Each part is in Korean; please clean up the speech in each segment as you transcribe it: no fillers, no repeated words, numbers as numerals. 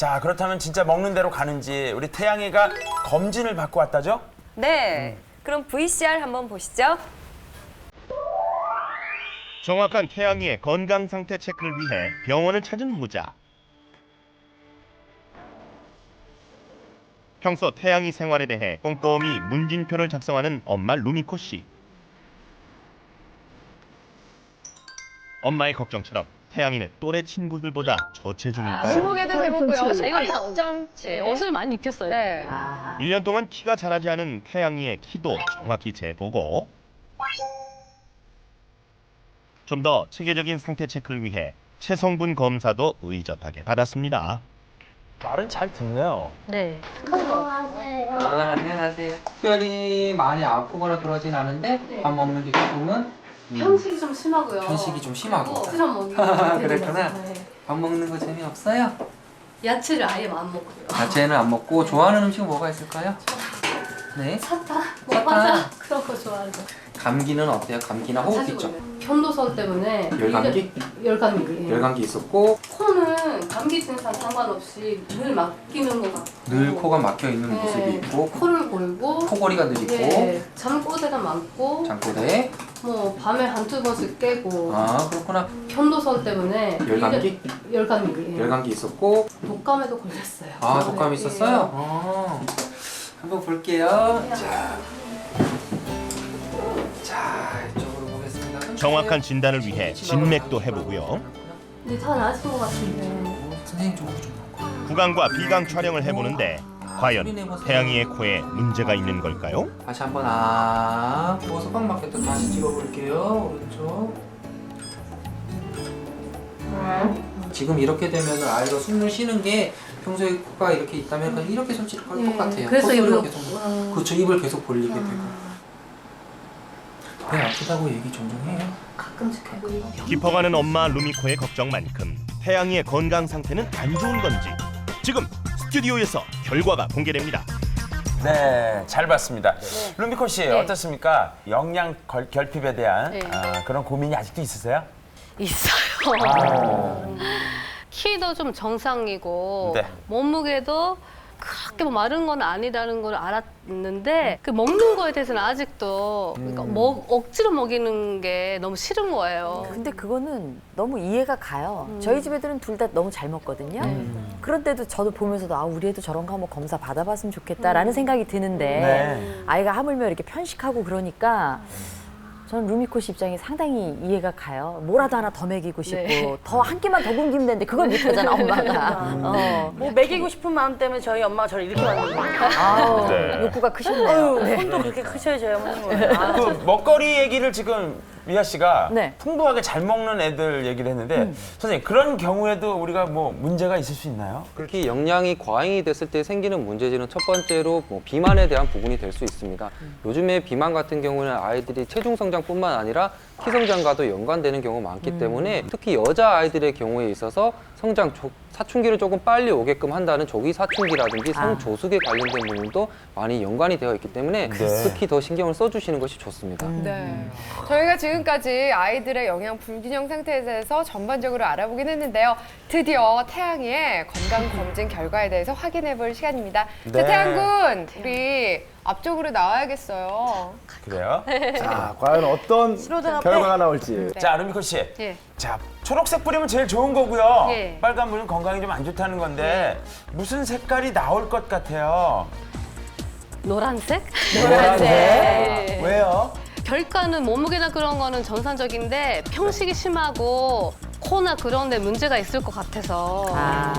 자, 그렇다면 진짜 먹는 대로 가는지 우리 태양이가 검진을 받고 왔다죠? 네. 그럼 VCR 한번 보시죠. 정확한 태양이의 건강 상태 체크를 위해 병원을 찾은 모자. 평소 태양이 생활에 대해 꼼꼼히 문진표를 작성하는 엄마 루미코 씨. 엄마의 걱정처럼 태양이는 또래 친구들보다 저체중일까요? 스무개도 해보고요. 저희가 6.7. 옷을 많이 입혔어요. 네. 1년 동안 키가 자라지 않은 태양이의 키도 정확히 재보고 좀 더 체계적인 상태 체크를 위해 체성분 검사도 의젓하게 받았습니다. 말은 잘 듣네요. 네. 안녕하세요. 특별히 많이 아프거나 그러진 않은데 밥 먹는 게 조금은 편식이 좀 심하고요. 편식이 좀 심하고. 싫어 먹는 거 그랬구나. 네. 밥 먹는 거 재미없어요? 야채를 아예 안 먹고요. 야채는 안 먹고 좋아하는 음식 뭐가 있을까요? 네. 사탕, 뭐 과자 그런 거 좋아하죠. 감기는 어때요? 감기나 호흡기 있죠? 편도선 때문에 열감기? 열감기. 열감기 있었고 코는 감기 증상 상관없이 늘 막히는 것 같고 늘 코가 막혀 있는 네. 모습이 있고 코를 골고 코골이가 늘 있고 예, 잠꼬대가 많고 장꼬대. 뭐 밤에 한두 번씩 깨고 아 그렇구나. 편도선 때문에 열감기? 열감기. 열감기 있었고 독감에도 걸렸어요. 아 독감이 예. 있었어요? 한번 볼게요. 자 이쪽으로 보겠습니다. 정확한 진단을 위해 진맥도 해보고요. 근데 다 나아진 것 같은데. 선생님 쪽으로 좀 볼까요? 구강과 비강 촬영을 해보는데 과연 태양이의 코에 문제가 있는 걸까요? 다시 한번 소방 마켓도 다시 찍어볼게요. 오른쪽. 지금 이렇게 되면 아이가 숨을 쉬는 게 평소에 코가 이렇게 있다면 그냥 이렇게 손 찔 것 같아요. 그래서 콧소리가 입을 계속 그렇죠. 입을 계속 벌리게 되고. 배 아프다고 얘기 종종 해요. 가끔씩 해요. 깊어가는 엄마 루미코의 걱정만큼 태양이의 건강 상태는 안 좋은 건지 지금 스튜디오에서 결과가 공개됩니다. 네, 잘 봤습니다. 루미코 씨, 네. 어떻습니까? 영양 결핍에 대한 네. 그런 고민이 아직도 있으세요? 있어요. 키도 좀 정상이고 네. 몸무게도 그렇게 뭐 마른 건 아니라는 걸 알았는데 그 먹는 거에 대해서는 아직도 그러니까 억지로 먹이는 게 너무 싫은 거예요. 근데 그거는 너무 이해가 가요. 저희 집 애들은 둘 다 너무 잘 먹거든요. 그런데도 저도 보면서도 우리 애도 저런 거 한번 검사 받아봤으면 좋겠다라는 생각이 드는데 네. 아이가 하물며 이렇게 편식하고 그러니까 저는 루미코 씨 입장이 상당히 이해가 가요. 뭐라도 하나 더 먹이고 싶고 네. 더 한 끼만 더 굶기면 되는데 그걸 못하잖아 엄마가. 뭐 먹이고 싶은 마음 때문에 저희 엄마가 저를 이렇게 만든 거예요. 아우, 네. 욕구가 크셨네요. 네. 손도 그렇게 크셔야 저희 어머님은. 그 먹거리 얘기를 지금 미아 씨가 네. 풍부하게 잘 먹는 애들 얘기를 했는데 선생님 그런 경우에도 우리가 뭐 문제가 있을 수 있나요? 특히 영양이 과잉이 됐을 때 생기는 문제지는 첫 번째로 비만에 대한 부분이 될 수 있습니다. 요즘에 비만 같은 경우는 아이들이 체중 성장뿐만 아니라 키 성장과도 연관되는 경우가 많기 때문에 특히 여자 아이들의 경우에 있어서 사춘기를 조금 빨리 오게끔 한다는 조기 사춘기라든지 성조숙에 관련된 부분도 많이 연관이 되어 있기 때문에 특히 더 신경을 써주시는 것이 좋습니다. 네. 저희가 지금까지 아이들의 영양 불균형 상태에 대해서 전반적으로 알아보긴 했는데요. 드디어 태양이의 건강검진 결과에 대해서 확인해 볼 시간입니다. 네. 자, 태양군, 우리 앞쪽으로 나와야겠어요. 그래요? 자, 과연 어떤 결과가 나올지. 자, 루미코 씨. 예. 자, 초록색 뿌리면 제일 좋은 거고요. 예. 빨간 물은 건강에 좀 안 좋다는 건데 무슨 색깔이 나올 것 같아요? 노란색? 네. 왜요? 결과는 몸무게나 그런 거는 정상적인데 평식이 심하고 코나 그런 데 문제가 있을 것 같아서.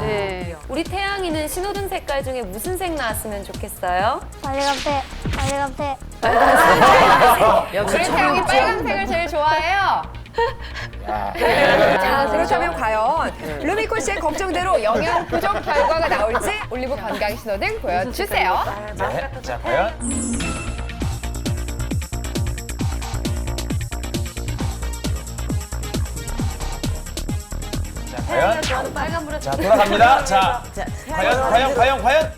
네. 우리 태양이는 신호등 색깔 중에 무슨 색 나왔으면 좋겠어요? 빨간색, 빨간색. 우리 태양이 빨간색을 제일 좋아해요. 자, 그렇다면 과연 루미코 씨의 걱정대로 영양 부족 결과가 나올지 올리브 건강 신호등 보여주세요. 네. 자, 과연? 자, 과연? 빨간불에 자, 돌아갑니다. 자, 과연?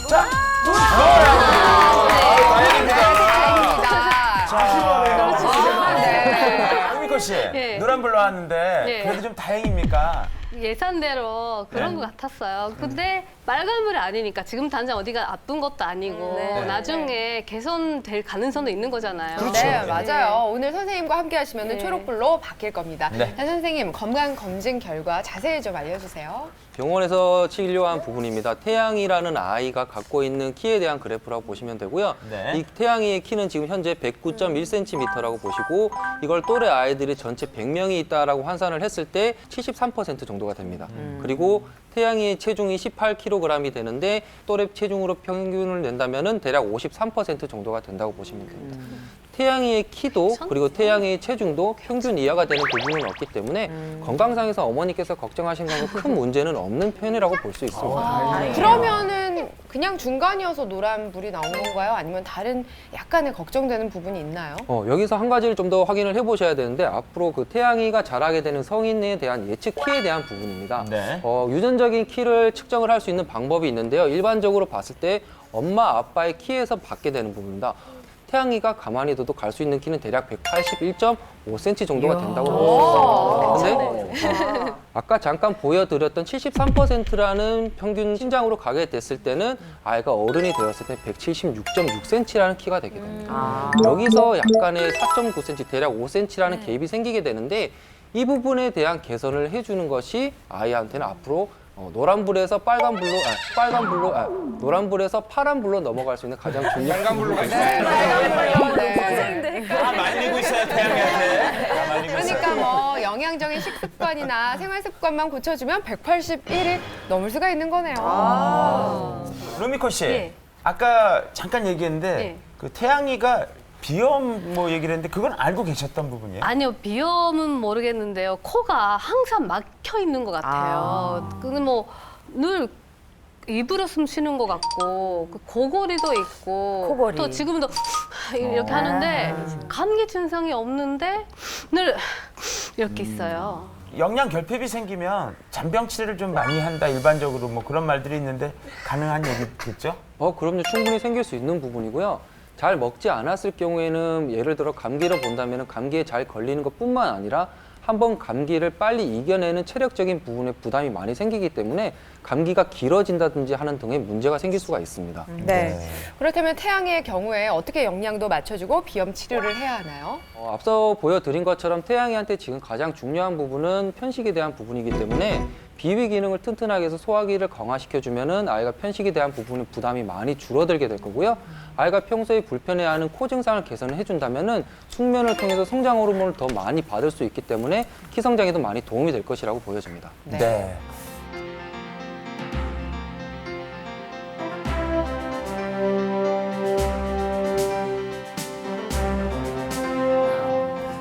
자, 노란! 다행입니다. 루미코 씨, 예. 노란불로 왔는데 예. 그래도 좀 다행입니까? 예산대로 그런 네. 것 같았어요. 근데 빨간불이 아니니까 지금 당장 어디가 아픈 것도 아니고 네. 나중에 개선될 가능성도 있는 거잖아요. 그렇죠. 네, 네. 맞아요. 오늘 선생님과 함께 하시면 네. 초록불로 바뀔 겁니다. 네. 자, 선생님, 건강검진 결과 자세히 좀 알려주세요. 병원에서 진료한 부분입니다. 태양이라는 아이가 갖고 있는 키에 대한 그래프라고 보시면 되고요. 네. 이 태양이의 키는 지금 현재 109.1cm라고 보시고 이걸 또래 아이들이 전체 100명이 있다라고 환산을 했을 때 73% 정도가 됩니다. 그리고 태양이의 체중이 18kg이 되는데 또래 체중으로 평균을 낸다면은 대략 53% 정도가 된다고 보시면 됩니다. 태양이의 키도 그리고 태양이의 체중도 평균 이하가 되는 부분은 없기 때문에 건강상에서 어머니께서 걱정하신 거는 큰 문제는 없는 편이라고 볼 수 있습니다. 그러면은 그냥 중간이어서 노란불이 나온 건가요? 아니면 다른 약간의 걱정되는 부분이 있나요? 여기서 한 가지를 좀 더 확인을 해보셔야 되는데 앞으로 그 태양이가 자라게 되는 성인에 대한 예측 키에 대한 부분입니다. 네. 유전적인 키를 측정을 할 수 있는 방법이 있는데요. 일반적으로 봤을 때 엄마 아빠의 키에서 받게 되는 부분입니다. 태양이가 가만히 둬도 갈 수 있는 키는 대략 181.5cm 정도가 된다고 볼 수 있습니다. 근데 아까 잠깐 보여드렸던 73%라는 평균 신장으로 가게 됐을 때는 아이가 어른이 되었을 때 176.6cm라는 키가 되게 됩니다. 여기서 약간의 4.9cm, 대략 5cm라는 갭이 생기게 되는데 이 부분에 대한 개선을 해주는 것이 아이한테는 앞으로 노란불에서 노란불에서 파란불로 넘어갈 수 있는 가장 중요한 빨간불로 갈 수 네, 있어요. 빨간불로. 네. 다 말리고 있어요, 태양이한테. 다 말리고 그러니까 있어요. 뭐 영양적인 식습관이나 생활 습관만 고쳐주면 181이 넘을 수가 있는 거네요. 루미코 씨, 예. 아까 잠깐 얘기했는데 예. 그 태양이가 비염 뭐 얘기를 했는데 그건 알고 계셨던 부분이에요? 아니요, 비염은 모르겠는데요. 코가 항상 막혀 있는 것 같아요. 그건 뭐 늘 입으로 숨 쉬는 것 같고 그 고골이도 있고 코골이. 또 지금도 이렇게 하는데 감기 증상이 없는데 늘 이렇게 있어요. 영양 결핍이 생기면 잔병 치레를 좀 많이 한다 일반적으로 뭐 그런 말들이 있는데 가능한 얘기겠죠? 그럼요. 충분히 생길 수 있는 부분이고요. 잘 먹지 않았을 경우에는 예를 들어 감기를 본다면 감기에 잘 걸리는 것뿐만 아니라 한번 감기를 빨리 이겨내는 체력적인 부분에 부담이 많이 생기기 때문에 감기가 길어진다든지 하는 등의 문제가 생길 수가 있습니다. 네. 그렇다면 태양의 경우에 어떻게 영양도 맞춰주고 비염 치료를 해야 하나요? 앞서 보여드린 것처럼 태양이한테 지금 가장 중요한 부분은 편식에 대한 부분이기 때문에 비위 기능을 튼튼하게 해서 소화기를 강화시켜주면은 아이가 편식에 대한 부분에 부담이 많이 줄어들게 될 거고요. 아이가 평소에 불편해하는 코 증상을 개선을 해준다면은 숙면을 통해서 성장 호르몬을 더 많이 받을 수 있기 때문에 키 성장에도 많이 도움이 될 것이라고 보여집니다. 네.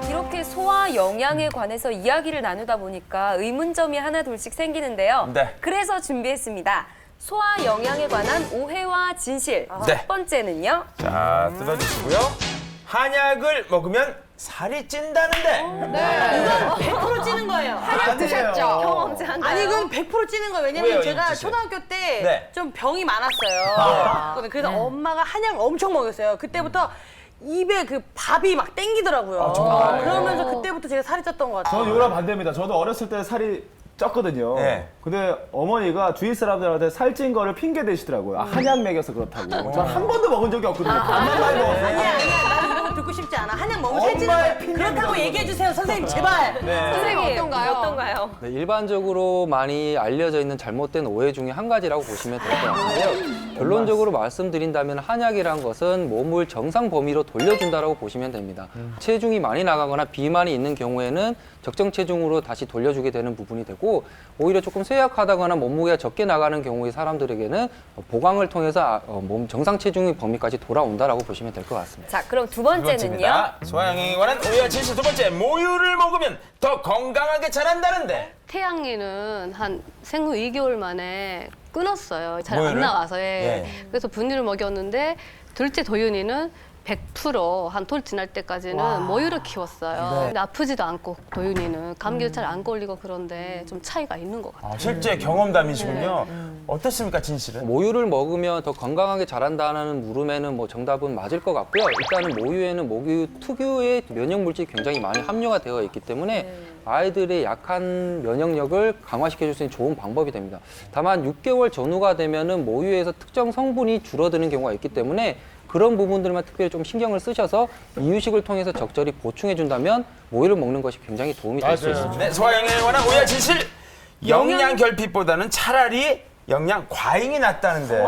이렇게 소화 영양에 관해서 이야기를 나누다 보니까 의문점이 하나 둘씩 생기는데요. 네. 그래서 준비했습니다. 소화 영양에 관한 오해와 진실. 네. 첫 번째는요. 자, 뜯어주시고요. 한약을 먹으면 살이 찐다는데. 이건 100% 찌는 거예요. 한약 드셨죠? 경험자인가요? 아니 이건 100% 찌는 거예요. 왜냐면 왜요, 제가 임지 씨? 초등학교 때 네. 좀 병이 많았어요. 그래서 엄마가 한약 엄청 먹였어요. 그때부터 입에 그 밥이 막 땡기더라고요. 정말? 그러면서 그때부터 제가 살이 쪘던 것 같아요. 저는 이거랑 반대입니다. 저도 어렸을 때 살이 쪘거든요. 네. 근데 어머니가 주위 사람들한테 살찐 거를 핑계 대시더라고요. 한약 먹여서 그렇다고. 전 한 번도 먹은 적이 없거든요. 밥만 많이 먹었어요. 아니야. 나는 이런 거 듣고 싶지 않아. 한약 먹으면 살찌는 엄마의 거야. 핑계입니다, 그렇다고 그거는. 얘기해 주세요, 선생님 제발. 선생님 어떤가요? 어떤가요? 네, 일반적으로 많이 알려져 있는 잘못된 오해 중에 한 가지라고 보시면 될 것 같은데요. 결론적으로 말씀드린다면 한약이란 것은 몸을 정상 범위로 돌려준다라고 보시면 됩니다. 체중이 많이 나가거나 비만이 있는 경우에는 적정 체중으로 다시 돌려주게 되는 부분이 되고 오히려 조금 쇠약하다거나 몸무게가 적게 나가는 경우의 사람들에게는 보강을 통해서 몸 정상 체중의 범위까지 돌아온다라고 보시면 될 것 같습니다. 자, 그럼 두 두 번째는요. 번째입니다. 소화 영양에 관한 오해와 진실 두 번째. 모유를 먹으면 더 건강하게 자란다는데. 태양이는 한 생후 2개월 만에 끊었어요. 잘 안 모유를? 나와서. 예. 예. 그래서 분유를 먹였는데 둘째 도윤이는 100%한 돌 지날 때까지는 모유를 키웠어요. 네. 근데 아프지도 않고 도윤이는 감기도 잘 안 걸리고 그런데 좀 차이가 있는 것 같아요. 실제 경험담이시군요. 어떻습니까, 진실은? 모유를 먹으면 더 건강하게 자란다는 물음에는 뭐 정답은 맞을 것 같고요. 일단은 모유에는 모유 특유의 면역 물질이 굉장히 많이 함유가 되어 있기 때문에 아이들의 약한 면역력을 강화시켜 줄 수 있는 좋은 방법이 됩니다. 다만 6개월 전후가 되면은 모유에서 특정 성분이 줄어드는 경우가 있기 때문에 그런 부분들만 특별히 좀 신경을 쓰셔서 이유식을 통해서 적절히 보충해 준다면 모유를 먹는 것이 굉장히 도움이 될 수 있습니다. 네, 소화영양에 관한 오해와 진실. 영양 결핍보다는 차라리 영양 과잉이 낫다는데.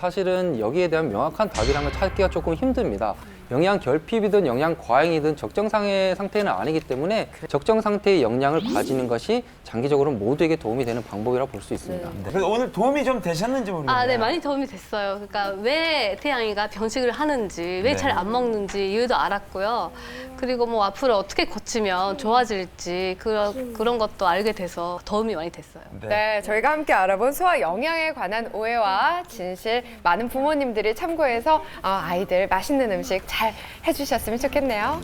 사실은 여기에 대한 명확한 답이라는 걸 찾기가 조금 힘듭니다. 영양 결핍이든 영양 과잉이든 적정 상태는 아니기 때문에 적정 상태의 영양을 가지는 것이 장기적으로 모두에게 도움이 되는 방법이라고 볼 수 있습니다. 그래서 오늘 도움이 좀 되셨는지 모르겠네요. 네, 많이 도움이 됐어요. 그러니까 왜 태양이가 병식을 하는지, 왜 잘 안 먹는지 이유도 알았고요. 그리고 뭐 앞으로 어떻게 고치면 좋아질지 그런 것도 알게 돼서 도움이 많이 됐어요. 네, 저희가 함께 알아본 소화 영양에 관한 오해와 진실 많은 부모님들이 참고해서 아이들 맛있는 음식 잘 해주셨으면 좋겠네요.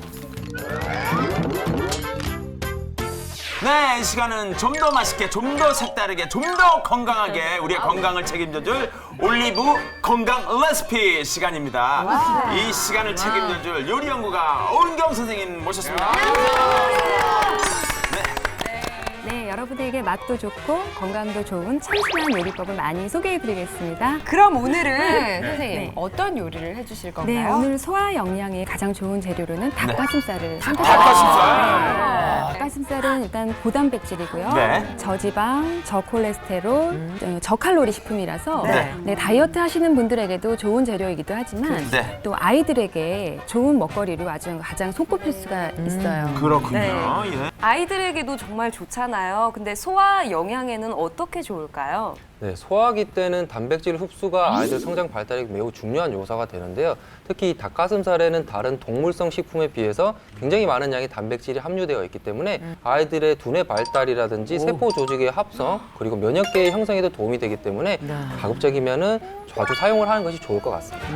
네, 이 시간은 좀 더 맛있게, 좀 더 색다르게, 좀 더 건강하게 우리의 건강을 책임져줄 올리브 건강 레시피 시간입니다. 이 시간을 책임져줄 요리 연구가 오은경 선생님 모셨습니다. 네, 여러분들에게 맛도 좋고 건강도 좋은 참신한 요리법을 많이 소개해드리겠습니다. 그럼 오늘은 선생님 어떤 요리를 해주실 네, 건가요? 오늘 소화 영양에 가장 좋은 재료로는 닭가슴살을 선택했습니다. 닭가슴살? 닭가슴살은 일단 고단백질이고요. 네. 저지방, 저콜레스테롤, 저칼로리 식품이라서 네, 다이어트 하시는 분들에게도 좋은 재료이기도 하지만 네. 또 아이들에게 좋은 먹거리로 아주 가장 손꼽힐 수가 있어요. 그렇군요. 네. 예. 아이들에게도 정말 좋잖아요. 근데 소화 영양에는 어떻게 좋을까요? 네, 소화기 때는 단백질 흡수가 아이들 성장 발달에 매우 중요한 요소가 되는데요. 특히 닭가슴살에는 다른 동물성 식품에 비해서 굉장히 많은 양의 단백질이 함유되어 있기 때문에 아이들의 두뇌 발달이라든지 세포 조직의 합성 그리고 면역계의 형성에도 도움이 되기 때문에 가급적이면은 자주 사용을 하는 것이 좋을 것 같습니다.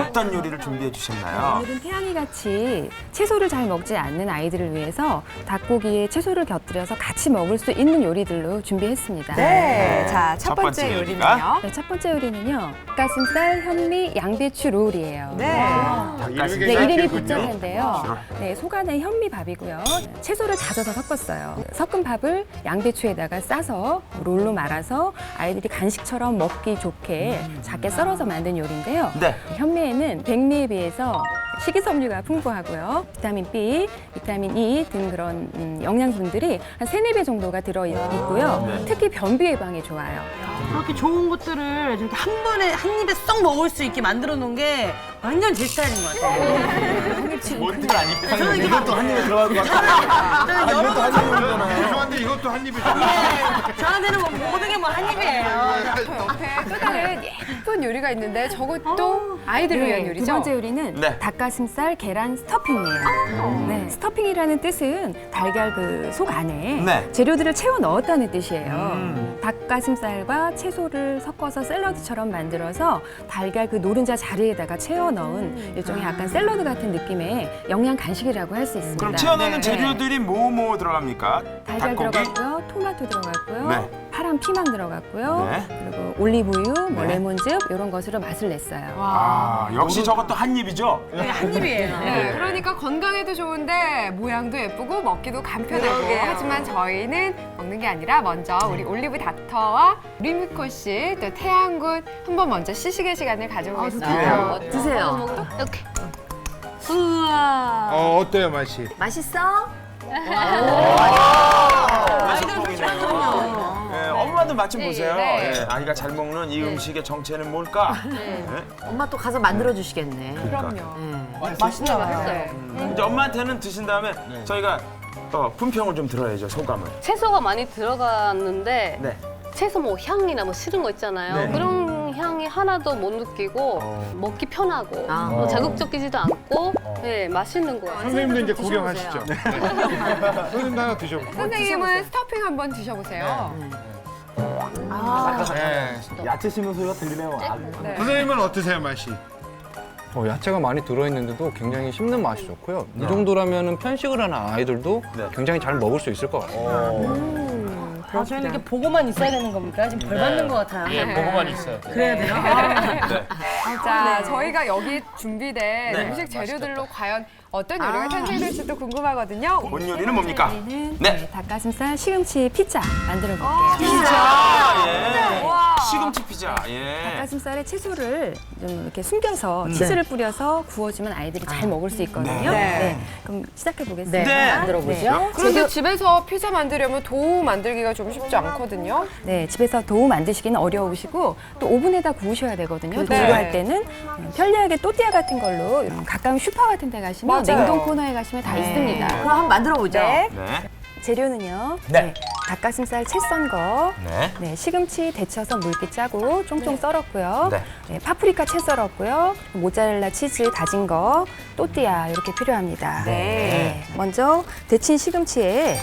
어떤 요리를 준비해 주셨나요? 오늘은 태양이 같이 채소를 잘 먹지 않는 아이들을 위해서 닭고기에 채소를 곁들여서 같이 먹을 수 있는 요리들로 준비했습니다. 네, 자, 첫 첫 번째 번째 요리가? 요리는요? 네, 첫 번째 요리는요. 닭가슴살, 현미, 양배추 롤이에요. 닭가슴살. 네, 이름이 복잡한데요. 네, 속안에 현미밥이고요. 채소를 다져서 섞었어요. 섞은 밥을 양배추에다가 싸서 롤로 말아서 아이들이 간식처럼 먹기 좋게 작게 썰어서 만든 요리인데요. 네. 현미에는 백미에 비해서 식이섬유가 풍부하고요. 비타민 B, 비타민 E 등 그런 영양분들이 한 3-4배 정도가 들어있고요. 특히 변비 예방에 좋아요. 그렇게 좋은 것들을 이렇게 한 번에 한 입에 쏙 먹을 수 있게 만들어 놓은 게 완전 제 스타일인 것 같아요. 뭔들 아니에요? 저는 이게 이것도 한 입에 들어갈 것 같아요. 이것도 한 입이잖아요. 죄송한데 이것도 한 입에 저한테는 뭐 모든 게 뭐 한 입이에요. 저 옆에 또 다른 예쁜 요리가 있는데 저것도 아이들을 위한 요리죠? 두 번째 요리는 네. 닭가슴살 계란 스토핑이에요. 네, 스토핑이라는 뜻은 달걀 그 속 안에 네. 재료들을 채워 넣었다는 뜻이에요. 닭가슴살과 채소를 섞어서 샐러드처럼 만들어서 달걀 그 노른자 자리에다가 채워 넣은 일종의 약간 샐러드 같은 느낌의 영양 간식이라고 할 수 있습니다. 그럼 채워 넣는 재료들이 뭐 들어갑니까? 달걀 닭고기? 들어갔고요, 토마토 들어갔고요, 네. 파란 피망 들어갔고요, 네. 그리고 올리브유, 뭐 네. 레몬즙 이런 것으로 맛을 냈어요. 아, 역시 저것도 한 입이죠? 네, 한 입이에요. 네, 그러니까 건강에도 좋은데 모양도 예쁘고 먹기도 간편하고 그러게요. 하지만 저희는 먹는 게 아니라 먼저 우리 올리브 닥터와 리미코 씨, 또 태양군 한번 먼저 시식의 시간을 가져보겠습니다. 드세요. 이렇게. 우와. 어때요 맛이? 맛있어? 네, 엄마도 맛 좀 보세요. 네. 예, 아이가 잘 먹는 이 음식의 정체는 뭘까? 네. 엄마 또 가서 만들어 주시겠네. 그럼요. 맛있나 봐요. 이제 엄마한테는 드신 다음에 저희가 품평을 좀 들어야죠, 소감을. 채소가 많이 들어갔는데 네. 채소 뭐 향이나 뭐 싫은 거 있잖아요. 네. 그런 향이 하나도 못 느끼고 먹기 편하고 뭐 자극적이지도 않고 네, 맛있는 거예요. 선생님도 이제 구경하시죠. 선생님도 하나 드셔보세요. 선생님은 스토핑 한번 드셔보세요. 네. 야채 씹는 소리가 들리네요. 네. 선생님은 어떠세요 맛이? 야채가 많이 들어있는데도 굉장히 씹는 맛이 좋고요. 이 정도라면은 편식을 하는 아이들도 굉장히 잘 먹을 수 있을 것 같습니다. 저희는 이렇게 보고만 있어야 되는 겁니까? 지금 벌 받는 것 같아요. 예, 보고만 있어요. 그래야 돼요? 자, 저희가 여기 준비된 네. 음식 재료들로 과연 어떤 요리가 탄생될지도 궁금하거든요. 본 요리는 뭡니까? 저희는 네. 닭가슴살 시금치 피자 만들어 볼게요. 피자! 예. 시금치 피자. 예. 닭가슴살에 채소를 좀 이렇게 숨겨서 치즈를 뿌려서 구워주면 아이들이 잘 먹을 수 있거든요. 네. 그럼 시작해 보겠습니다. 네. 만들어 보죠. 그런데 집에서 피자 만들려면 도우 만들기가 좀 쉽지 않거든요. 네, 집에서 도우 만드시기는 어려우시고 또 오븐에다 구우셔야 되거든요. 네. 도우를 할 때는 편리하게 또띠아 같은 걸로 이런 가까운 슈퍼 같은 데 가시면 맞아요. 냉동 코너에 가시면 다 있습니다. 그럼 한번 만들어 보죠. 네. 네. 재료는요. 네. 닭가슴살 채 썬 거, 네. 시금치 데쳐서 물기 짜고 쫑쫑 썰었고요. 네. 파프리카 채 썰었고요. 모짜렐라 치즈 다진 거, 또띠아 이렇게 필요합니다. 네. 먼저 데친 시금치에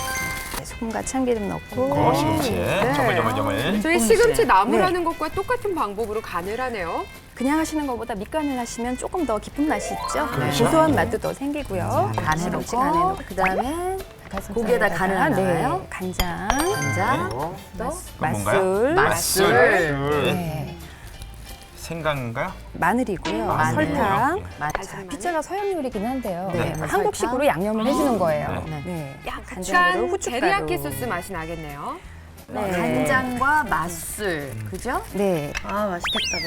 소금과 참기름 넣고 시금치에 정말. 저희 시금치 나물 네. 하는 것과 똑같은 방법으로 간을 하네요. 그냥 하시는 것보다 밑간을 하시면 조금 더 깊은 맛이 있죠. 그렇죠. 고소한 맛도 더 생기고요. 간에 시금치 넣고, 간에 넣고 그다음에 고기에다 간을 하나요? 네, 간장, 간장, 그건 맛술, 맛술. 네. 생강인가요? 마늘이고요. 마늘. 설탕. 맞아. 피자가 서양 요리긴 한데요. 네. 한국식으로 양념을 해주는 거예요. 네. 네. 간장으로 약간 후춧가루. 데리야끼 소스 맛이 나겠네요. 네. 간장과 맛술, 그죠? 네. 아, 맛있겠다,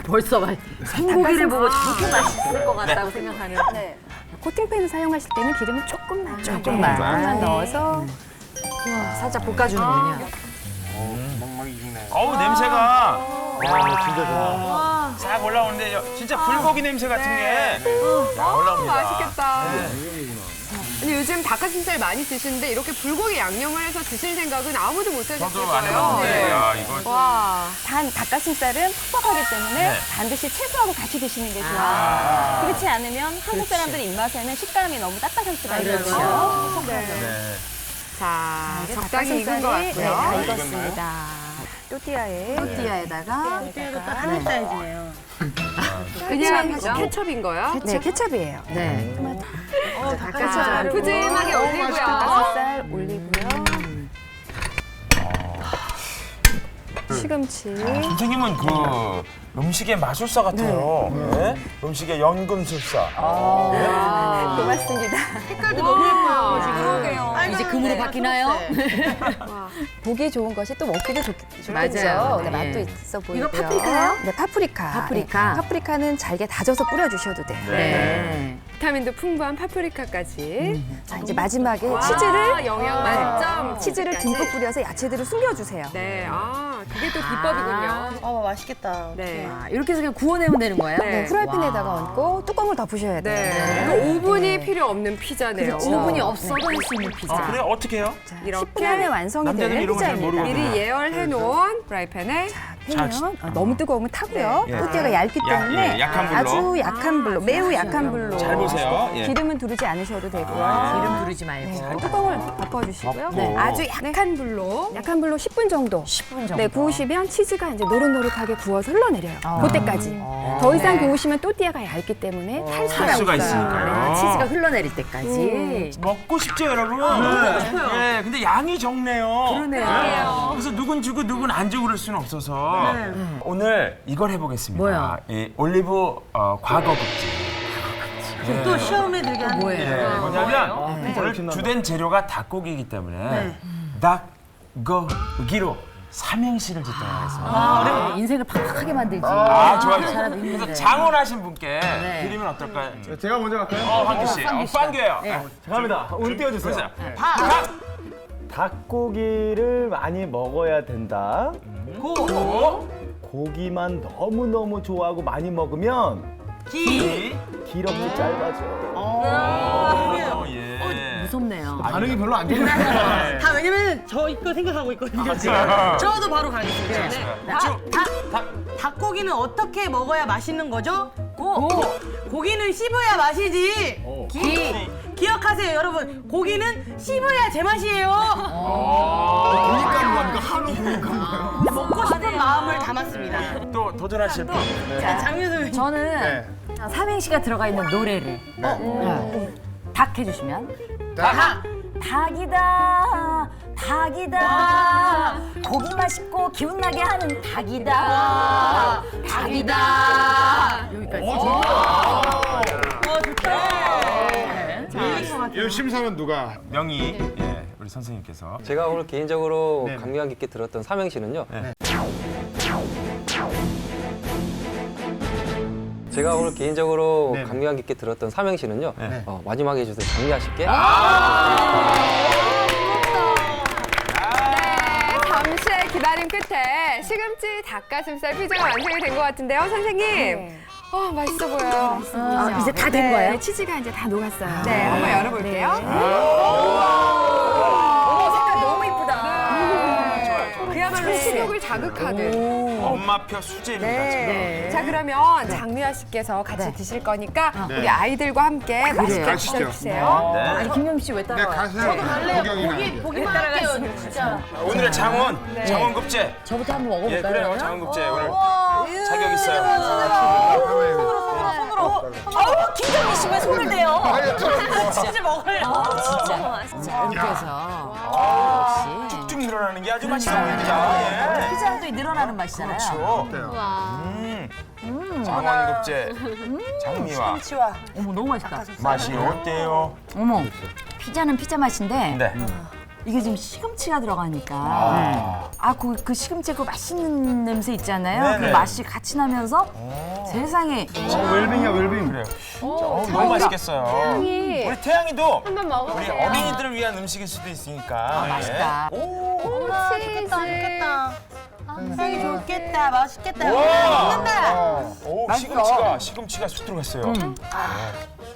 벌써 생고기를 보고 저렇게 맛있을 것 같다고 생각하는. 네. 코팅팬을 사용하실 때는 기름을 조금만 조금만. 넣어서 살짝 볶아주는군요. 어우, 냄새가. 진짜 좋아. 싹 올라오는데 진짜 불고기 냄새 같은 게 올라옵니다. 맛있겠다. 근데 요즘 닭가슴살 많이 드시는데 이렇게 불고기 양념을 해서 드실 생각은 아무도 못 하셨을 저도 안 거예요. 해봤는데, 야, 이거. 와. 단 닭가슴살은 퍽퍽하기 때문에 반드시 채소하고 같이 드시는 게 좋아요. 그렇지 않으면 한국 사람들 입맛에는 식감이 너무 딱딱할 수가 있거든요. 네. 자, 이제 적당히 익은 것 닭가슴살이, 같고요. 다 익었습니다. 또띠아에 또띠아에다가 또띠아도 딱 하늘 사이즈네요. 그냥 케첩인 거요? 네, 케첩이에요. 네. 닭가슴살 푸짐하게 올리고요. 닭가슴살 올리고요. 시금치. 선생님은 그 음식의 마술사 같아요. 네. 음식의 연금술사. 고맙습니다. 색깔도 너무 예뻐요. 그러게요. 이제 금으로 바뀌나요? 보기 좋은 것이 또 먹기도 좋겠죠. 맞아요. 네, 맛도 네. 있어 보이고요. 이거 파프리카요? 네, 파프리카. 파프리카. 네, 파프리카는 잘게 다져서 뿌려주셔도 돼요. 네. 비타민도 풍부한 파프리카까지. 자, 이제 마지막에 와, 치즈를 영양 만점. 치즈를 듬뿍 뿌려서 야채들을 숨겨주세요. 네, 그게 또 비법이군요. 맛있겠다. 네. 이렇게 해서 그냥 구워내면 되는 거예요? 네. 후라이팬에다가 얹고 뚜껑을 덮으셔야 돼요. 네. 이거 오븐이 필요 없는 피자네요. 오븐이 없어도 할 수 있는 피자. 그래, 어떻게 해요? 자, 이렇게 10분 안에 완성이 남자들은 되는 이런 거잘 피자입니다. 모르거든요. 미리 예열해 놓은 프라이팬에 팬이면 너무 뜨거우면 타고요. 네. 또띠아가 얇기 때문에 예, 약한 불로. 아주 약한 불로, 매우 약한 불로. 잘 보세요. 예. 기름은 두르지 않으셔도 되고요. 기름 두르지 말고. 네, 뚜껑을 덮어주시고요. 네. 아주 약한 불로. 약한 불로 10분 정도. 10분 정도. 네, 구우시면 치즈가 이제 노릇노릇하게 구워서 흘러내려요. 그때까지. 더 이상 구우시면 또띠아가 얇기 때문에 탈 수가, 탈 수가 있어요. 있으니까요. 치즈가 흘러내릴 때까지. 먹고 싶죠, 여러분? 네, 근데 양이 적네요. 그러네요. 그래서 누군 주고 누군 안 주고 그럴 수는 없어서 오늘 이걸 해보겠습니다. 뭐요? 이 올리브 과거급제. 또 시험에 들게 하는 예, 뭐냐면 오늘 주된 재료가 닭고기이기 때문에 닭고기로 삼행시를 짓도록 하겠습니다. 어려워. 인생을 팍팍하게 만들지. 좋아요. 사람 그래서 힘든데. 장원하신 분께 드리면 어떨까요? 제가 먼저 갈까요? 황규 씨. 빵규예요. 갑니다. 운 띄워주세요. 그래서 닭고기를 많이 먹어야 된다. 고기만 너무너무 좋아하고 많이 먹으면 기력도 짧아져. 예. 무섭네요. 반응이 별로 안 좋네. 다 왜냐면 저 이거 생각하고 있거든요. 지금. 저도 바로 가겠습니다. 닭고기는 어떻게 먹어야 맛있는 거죠? 고기는 씹어야 맛이지. 기억하세요, 여러분. 고기는 씹어야 제맛이에요. 먹고 싶은 마음을 담았습니다. 또 도전하실 분. 자, 장윤수 저는 삼행시가 들어가 있는 노래를 닭 해주시면. 닭이다, 닭이다. 고기 맛있고 기운 나게 하는 닭이다, 닭이다. 여기까지. 이 심사는 누가? 명희 우리 선생님께서. 제가 오늘 개인적으로 네. 감명 깊게 들었던 삼행시는요. 제가 오늘 개인적으로 네. 감명 깊게 들었던 삼행시는요. 마지막에 해주세요. 장미하실게. 잠시의 기다림 끝에 시금치 닭가슴살 피자가 완성이 된 것 같은데요, 선생님. 맛있어 보여요. 이제 다 된 거예요? 네, 치즈가 이제 다 녹았어요. 네, 한번 열어볼게요. 어머, 색깔 너무 이쁘다. 그야말로 식욕을 자극하는. 엄마표 수제입니다. 네. 자, 그러면 장미아 씨께서 같이 드실 거니까 우리 아이들과 함께 맛있게 가시죠. 드셔주세요. 네. 아니, 김영 씨 왜 네, 따라와요? 가세요. 구경이나. 보기만 할게요, 진짜. 오늘의 장원, 장원급제. 저부터 한번 예, 먹어볼까요? 그래요. 장원급제 오늘 자격 있어요. 김정민 씨 왜 손을 대요? 치즈 먹어요. 진짜 이렇게 해서 역시 쭉 늘어나는 게 아주 맛있어 보입니다. 피자도 늘어나는 맛이잖아요. 그렇죠. 장원급제, 장미와 어머, 너무 맛있다. 맛이 어때요? 어머, 피자는 피자 맛인데 네. 이게 지금 시금치가 들어가니까 그 시금치 그 맛있는 냄새 있잖아요. 네네. 그 맛이 같이 나면서 세상에 웰빙이야, 웰빙. 그래요. 너무 맛있겠어요. 우리 태양이도 한번 먹어보세요. 우리 어린이들을 위한 음식일 수도 있으니까. 맛있다. 맛있겠다. 향이 좋겠다. 맛있겠다. 와! 오, 시금치가 쑥 들어갔어요.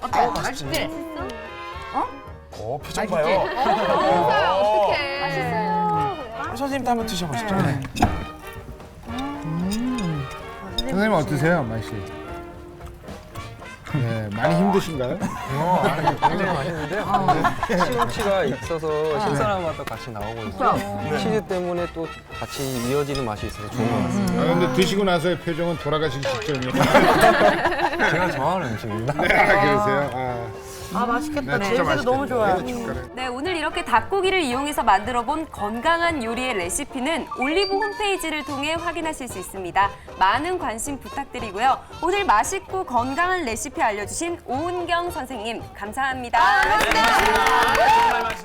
어때? 맛있지? 오, 표정 봐요. 맛있어요. 우리 선생님도 한번 드셔보시죠. 선생님 어떠세요, 맛이? 네, 많이 힘드신가요? 굉장히 맛있는데요. 시금치가 있어서 신선한 맛도 같이 나오고 있고 치즈 때문에 또 같이 이어지는 맛이 있어서 좋은 것 같습니다. 근데 드시고 나서의 표정은 돌아가시기 직전이에요. 제가 좋아하는 음식입니다. 네, 그러세요? 맛있겠다. 네, 진짜 냄새도 너무 좋아요. 네, 오늘 이렇게 닭고기를 이용해서 만들어본 건강한 요리의 레시피는 올리브 홈페이지를 통해 확인하실 수 있습니다. 많은 관심 부탁드리고요. 오늘 맛있고 건강한 레시피 알려주신 오은경 선생님, 감사합니다. 정말 맛있는